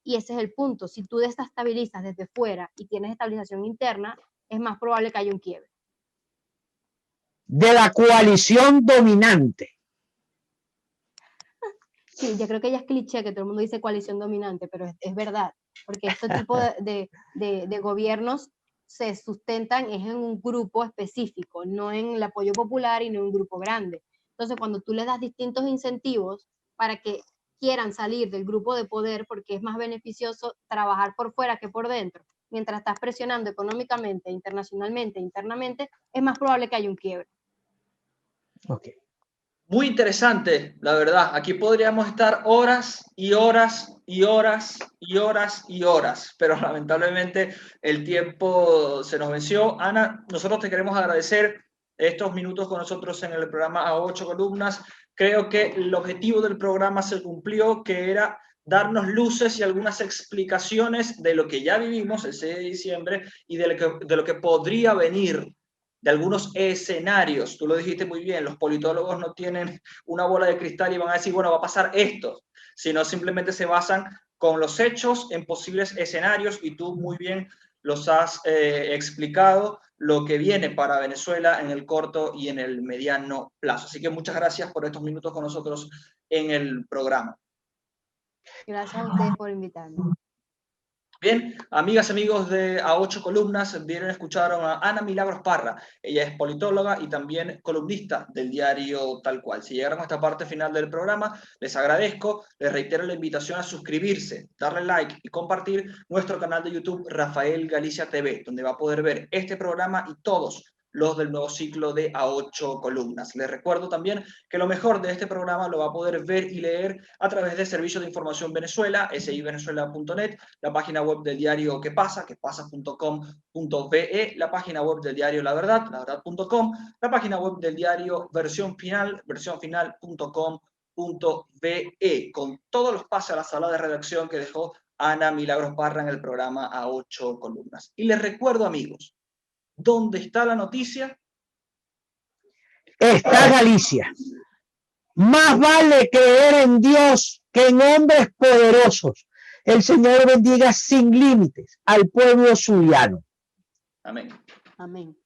Y ese es el punto. Si tú desestabilizas desde fuera y tienes estabilización interna, es más probable que haya un quiebre. De la coalición dominante. Sí, yo creo que ya es cliché que todo el mundo dice coalición dominante, pero es verdad, porque este tipo de gobiernos se sustentan es en un grupo específico, no en el apoyo popular y no en un grupo grande. Entonces, cuando tú les das distintos incentivos para que quieran salir del grupo de poder, porque es más beneficioso trabajar por fuera que por dentro, mientras estás presionando económicamente, internacionalmente, internamente, es más probable que haya un quiebre. Ok. Muy interesante, la verdad. Aquí podríamos estar horas y horas y horas y horas y horas, pero lamentablemente el tiempo se nos venció. Ana, nosotros te queremos agradecer estos minutos con nosotros en el programa A 8 Columnas. Creo que el objetivo del programa se cumplió, que era darnos luces y algunas explicaciones de lo que ya vivimos el 6 de diciembre y de lo que podría venir, de algunos escenarios. Tú lo dijiste muy bien, los politólogos no tienen una bola de cristal y van a decir, bueno, va a pasar esto, sino simplemente se basan con los hechos en posibles escenarios y tú muy bien los has explicado lo que viene para Venezuela en el corto y en el mediano plazo. Así que muchas gracias por estos minutos con nosotros en el programa. Gracias a ustedes por invitarme. Bien, amigas, amigos de A 8 Columnas, escucharon a Ana Milagros Parra. Ella es politóloga y también columnista del diario Tal Cual. Si llegaron a esta parte final del programa, les agradezco, les reitero la invitación a suscribirse, darle like y compartir nuestro canal de YouTube Rafael Galicia TV, donde va a poder ver este programa y todos los del nuevo ciclo de A 8 Columnas. Les recuerdo también que lo mejor de este programa lo va a poder ver y leer a través del Servicio de Información Venezuela, sivenezuela.net, la página web del diario Que Pasa, quepasa.com.be, la página web del diario La Verdad, laverdad.com, la página web del diario Versión Final, versionfinal.com.be, con todos los pasos a la sala de redacción que dejó Ana Milagros Parra en el programa A 8 Columnas. Y les recuerdo, amigos, ¿dónde está la noticia? Está Galicia. Más vale creer en Dios que en hombres poderosos. El Señor bendiga sin límites al pueblo zuliano. Amén. Amén.